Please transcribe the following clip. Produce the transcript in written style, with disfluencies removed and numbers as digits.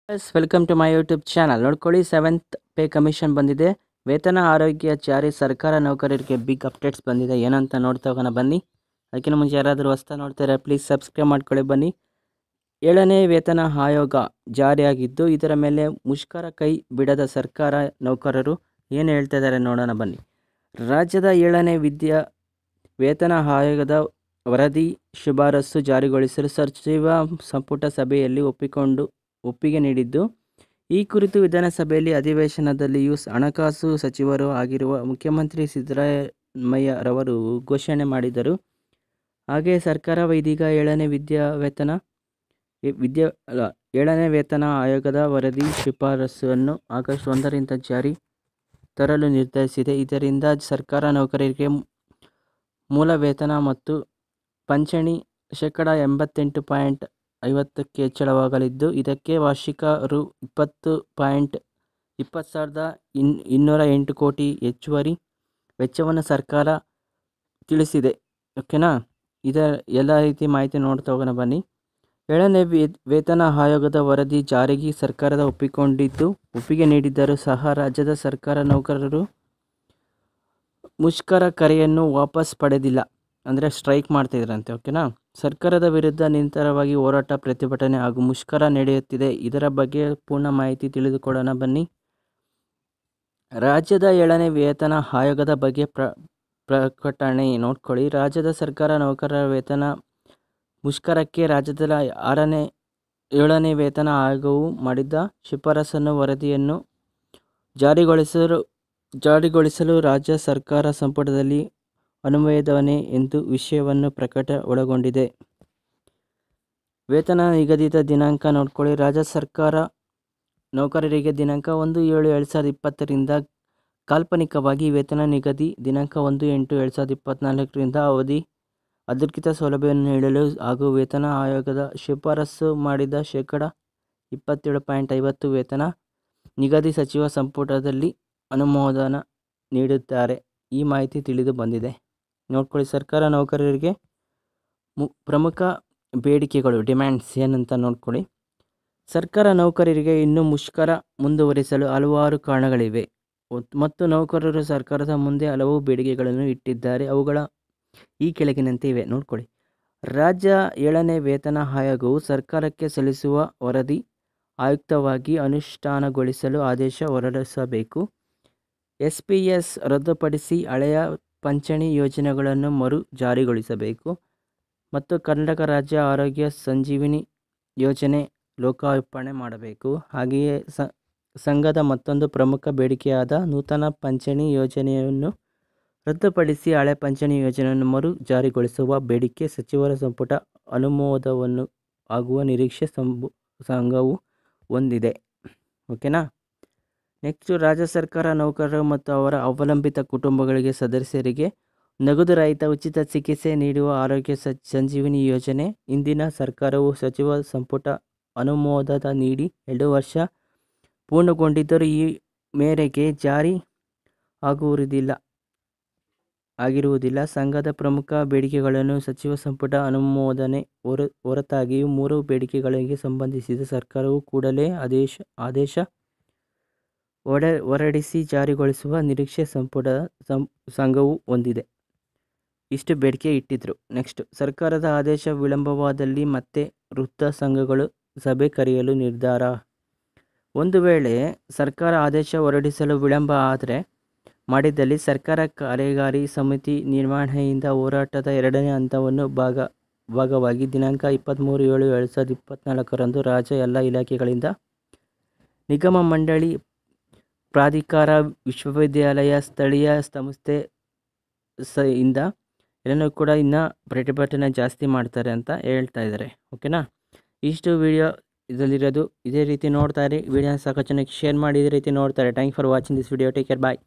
Welcome to my YouTube channel. ನೋಡ್ಕೊಳ್ಳಿ, 7th pay commission ಬಂದಿದೆ. ವೇತನ ಆರೋಗ್ಯ ಜಾರಿ ಸರ್ಕಾರ ನೌಕರರಿಗೆ ಬಿಗ್ ಅಪ್ಡೇಟ್ಸ್ ಬಂದಿದೆ. ಏನಂತ ನೋಡ್ತಾ ಹೋಗೋಣ ಬನ್ನಿ. ಅದಕ್ಕಿಂತ ಮುಂಚೆ ಯಾರಾದರೂ ಹೊಸ್ತಾ ನೋಡ್ತಾರೆ ಪ್ಲೀಸ್ ಸಬ್ಸ್ಕ್ರೈಬ್ ಮಾಡ್ಕೊಳ್ಳಿ ಬನ್ನಿ. 7ನೇ ವೇತನ ಆಯೋಗ ಜಾರಿಯಾಗಿದ್ದು ಇದರ ಮೇಲೆ ಮುಷ್ಕರ ಕೈ ಬಿಡದ ಸರ್ಕಾರ ನೌಕರರು ಏನು ಹೇಳ್ತಾ ಇದ್ದಾರೆ ನೋಡೋಣ ಬನ್ನಿ. ರಾಜ್ಯದ 7ನೇ ವೇತನ ಆಯೋಗದ ವರದಿ ಶಿಫಾರಸು ಜಾರಿಗೊಳಿಸಲು ಸಚಿವ ಸಂಪುಟ ಸಭೆಯಲ್ಲಿ ಒಪ್ಪಿಗೆ ನೀಡಿದ್ದು, ಈ ಕುರಿತು ವಿಧಾನಸಭೆಯಲ್ಲಿ ಅಧಿವೇಶನದಲ್ಲಿಯೂ ಹಣಕಾಸು ಸಚಿವರೂ ಆಗಿರುವ ಮುಖ್ಯಮಂತ್ರಿ ಸಿದ್ದರಾಮಯ್ಯರವರು ಘೋಷಣೆ ಮಾಡಿದರು. ಹಾಗೆಯೇ ಸರ್ಕಾರವು ಇದೀಗ 7ನೇ ವೇತನ ಆಯೋಗದ ವರದಿ ಶಿಫಾರಸನ್ನು ಆಗಸ್ಟ್ 1ರಿಂದ ಜಾರಿ ತರಲು ನಿರ್ಧರಿಸಿದೆ. ಇದರಿಂದ ಸರ್ಕಾರ ನೌಕರರಿಗೆ ಮೂಲ ವೇತನ ಮತ್ತು ಪಿಂಚಣಿ ಶೇಕಡಾ 88.50ಕ್ಕೆ ಹೆಚ್ಚಳವಾಗಲಿದ್ದು, ಇದಕ್ಕೆ ವಾರ್ಷಿಕ ರು. 20,208 ಕೋಟಿ ಹೆಚ್ಚುವರಿ ವೆಚ್ಚವನ್ನು ಸರ್ಕಾರ ತಿಳಿಸಿದೆ. ಓಕೆನಾ, ಎಲ್ಲ ರೀತಿ ಮಾಹಿತಿ ನೋಡ್ತಾ ಹೋಗೋಣ ಬನ್ನಿ. 7ನೇ ವೇತನ ಆಯೋಗದ ವರದಿ ಜಾರಿಗೆ ಸರ್ಕಾರ ಒಪ್ಪಿಗೆ ನೀಡಿದ್ದರೂ ಸಹ ರಾಜ್ಯದ ಸರ್ಕಾರಿ ನೌಕರರು ಮುಷ್ಕರ ಕರೆಯನ್ನು ವಾಪಸ್ ಪಡೆದಿಲ್ಲ. ಅಂದರೆ ಸ್ಟ್ರೈಕ್ ಮಾಡ್ತಿದ್ರಂತೆ. ಓಕೆನಾ, ಸರ್ಕಾರದ ವಿರುದ್ಧ ನಿರಂತರವಾಗಿ ಹೋರಾಟ, ಪ್ರತಿಭಟನೆ ಹಾಗೂ ಮುಷ್ಕರ ನಡೆಯುತ್ತಿದೆ. ಇದರ ಬಗ್ಗೆ ಪೂರ್ಣ ಮಾಹಿತಿ ತಿಳಿದುಕೊಳ್ಳೋಣ ಬನ್ನಿ. ರಾಜ್ಯದ 7ನೇ ವೇತನ ಆಯೋಗದ ಬಗ್ಗೆ ಪ್ರಕಟಣೆ ನೋಡ್ಕೊಳ್ಳಿ. ರಾಜ್ಯದ ಸರ್ಕಾರಿ ನೌಕರರ ವೇತನ ಮುಷ್ಕರಕ್ಕೆ ರಾಜ್ಯದ 7ನೇ ವೇತನ ಆಯೋಗವು ಮಾಡಿದ್ದ ಶಿಫಾರಸನ್ನು ವರದಿಯನ್ನು ಜಾರಿಗೊಳಿಸಲು ರಾಜ್ಯ ಸರ್ಕಾರ ಸಂಪುಟದಲ್ಲಿ ಅನುಮೋದನೆ ಎಂದು ವಿಷಯವನ್ನು ಪ್ರಕಟಣೆ ಒಳಗೊಂಡಿದೆ. ವೇತನ ನಿಗದಿತ ದಿನಾಂಕ ನೋಡ್ಕೊಳ್ಳಿ. ರಾಜ್ಯ ಸರ್ಕಾರ ನೌಕರರಿಗೆ ದಿನಾಂಕ 1/7/2020ರಿಂದ ಕಾಲ್ಪನಿಕವಾಗಿ ವೇತನ ನಿಗದಿ ದಿನಾಂಕ 1/8/2024ರಿಂದ ಅಧಿಕೃತ ಸೌಲಭ್ಯವನ್ನು ನೀಡಲು ಹಾಗೂ ವೇತನ ಆಯೋಗದ ಶಿಫಾರಸು ಮಾಡಿದ ಶೇಕಡಾ 27.50 ವೇತನ ನಿಗದಿ ಸಚಿವ ಸಂಪುಟದಲ್ಲಿ ಅನುಮೋದನೆ ನೀಡಿದ್ದಾರೆ. ಈ ಮಾಹಿತಿ ತಿಳಿದು ಬಂದಿದೆ. ನೋಡ್ಕೊಳ್ಳಿ, ಸರ್ಕಾರ ನೌಕರರಿಗೆ ಪ್ರಮುಖ ಬೇಡಿಕೆಗಳು, ಡಿಮ್ಯಾಂಡ್ಸ್ ಏನಂತ ನೋಡ್ಕೊಳ್ಳಿ. ಸರ್ಕಾರ ನೌಕರರಿಗೆ ಇನ್ನೂ ಮುಷ್ಕರ ಮುಂದುವರಿಸಲು ಹಲವಾರು ಕಾರಣಗಳಿವೆ ಮತ್ತು ನೌಕರರು ಸರ್ಕಾರದ ಮುಂದೆ ಹಲವು ಬೇಡಿಕೆಗಳನ್ನು ಇಟ್ಟಿದ್ದಾರೆ. ಅವುಗಳ ಈ ಕೆಳಗಿನಂತೆ ಇವೆ ನೋಡ್ಕೊಳ್ಳಿ. ರಾಜ್ಯ 7ನೇ ವೇತನ ಆಯೋಗವು ಸರ್ಕಾರಕ್ಕೆ ಸಲ್ಲಿಸುವ ವರದಿ ಆಯುಕ್ತವಾಗಿ ಅನುಷ್ಠಾನಗೊಳಿಸಲು ಆದೇಶ ಹೊರಡಿಸಬೇಕು. SPS ರದ್ದುಪಡಿಸಿ ಹಳೆಯ ಪಿಂಚಣಿ ಯೋಜನೆಗಳನ್ನು ಮರು ಜಾರಿಗೊಳಿಸಬೇಕು ಮತ್ತು ಕರ್ನಾಟಕ ರಾಜ್ಯ ಆರೋಗ್ಯ ಸಂಜೀವಿನಿ ಯೋಜನೆ ಲೋಕಾರ್ಪಣೆ ಮಾಡಬೇಕು. ಹಾಗೆಯೇ ಸಂಘದ ಮತ್ತೊಂದು ಪ್ರಮುಖ ಬೇಡಿಕೆಯಾದ ನೂತನ ಪಿಂಚಣಿ ಯೋಜನೆಯನ್ನು ರದ್ದುಪಡಿಸಿ ಹಳೆ ಪಿಂಚಣಿ ಯೋಜನೆಯನ್ನು ಮರು ಜಾರಿಗೊಳಿಸುವ ಬೇಡಿಕೆ ಸಚಿವರ ಸಂಪುಟ ಅನುಮೋದನೆ ಆಗುವ ನಿರೀಕ್ಷೆ ಸಂಘವು ಹೊಂದಿದೆ. ಓಕೆನಾ. ನೆಕ್ಸ್ಟು, ರಾಜ್ಯ ಸರ್ಕಾರ ನೌಕರರು ಮತ್ತು ಅವರ ಅವಲಂಬಿತ ಕುಟುಂಬಗಳಿಗೆ ಸದಸ್ಯರಿಗೆ ನಗದು ರಹಿತ ಉಚಿತ ಚಿಕಿತ್ಸೆ ನೀಡುವ ಆರೋಗ್ಯ ಸಂಜೀವಿನಿ ಯೋಜನೆ ಹಿಂದಿನ ಸರ್ಕಾರವು ಸಚಿವ ಸಂಪುಟ ಅನುಮೋದನೆ ನೀಡಿ 2 ವರ್ಷ ಪೂರ್ಣಗೊಂಡಿದ್ದರೂ ಈ ಮೇರೆಗೆ ಜಾರಿ ಆಗಿರುವುದಿಲ್ಲ. ಸಂಘದ ಪ್ರಮುಖ ಬೇಡಿಕೆಗಳನ್ನು ಸಚಿವ ಸಂಪುಟ ಅನುಮೋದನೆ ಹೊರತಾಗಿಯೂ 3 ಬೇಡಿಕೆಗಳಿಗೆ ಸಂಬಂಧಿಸಿ ಸರ್ಕಾರವು ಕೂಡಲೇ ಆದೇಶ ಹೊರಡಿಸಿ ಜಾರಿಗೊಳಿಸುವ ನಿರೀಕ್ಷೆ ಸಂಘವು ಹೊಂದಿದೆ. ಇಷ್ಟು ಬೇಡಿಕೆ ಇಟ್ಟಿದ್ರು. ನೆಕ್ಸ್ಟ್, ಸರ್ಕಾರದ ಆದೇಶ ವಿಳಂಬವಾದಲ್ಲಿ ಮತ್ತೆ ವೃತ್ತ ಸಂಘಗಳು ಸಭೆ ಕರೆಯಲು ನಿರ್ಧಾರ. ಒಂದು ವೇಳೆ ಸರ್ಕಾರ ಆದೇಶ ಹೊರಡಿಸಲು ವಿಳಂಬ ಮಾಡಿದಲ್ಲಿ ಸರ್ಕಾರ ಕಾರ್ಯಕಾರಿ ಸಮಿತಿ ನಿರ್ವಹಣೆಯಿಂದ ಹೋರಾಟದ 2ನೇ ಹಂತವನ್ನು ಭಾಗವಾಗಿ ದಿನಾಂಕ 23/7/2024ರಂದು ರಾಜ್ಯ ಎಲ್ಲ ಇಲಾಖೆಗಳಿಂದ, ನಿಗಮ ಮಂಡಳಿ, ಪ್ರಾಧಿಕಾರ, ವಿಶ್ವವಿದ್ಯಾಲಯ, ಸ್ಥಳೀಯ ಸಂಸ್ಥೆ ಇಂದ ಎಲ್ಲನೂ ಕೂಡ ಇನ್ನು ಪ್ರತಿಭಟನೆ ಜಾಸ್ತಿ ಮಾಡ್ತಾರೆ ಅಂತ ಹೇಳ್ತಾ ಇದ್ದಾರೆ. ಓಕೆನಾ, ಇಷ್ಟು ವಿಡಿಯೋ ಇದರಲ್ಲಿರೋದು. ಇದೇ ರೀತಿ ನೋಡ್ತಾ ಇರಿ. ವಿಡಿಯೋನ ಸಾಕಷ್ಟು ಜನಕ್ಕೆ ಶೇರ್ ಮಾಡಿ ಇದೇ ರೀತಿ ನೋಡ್ತಾರೆ. Thank for watching this video. Take care, bye.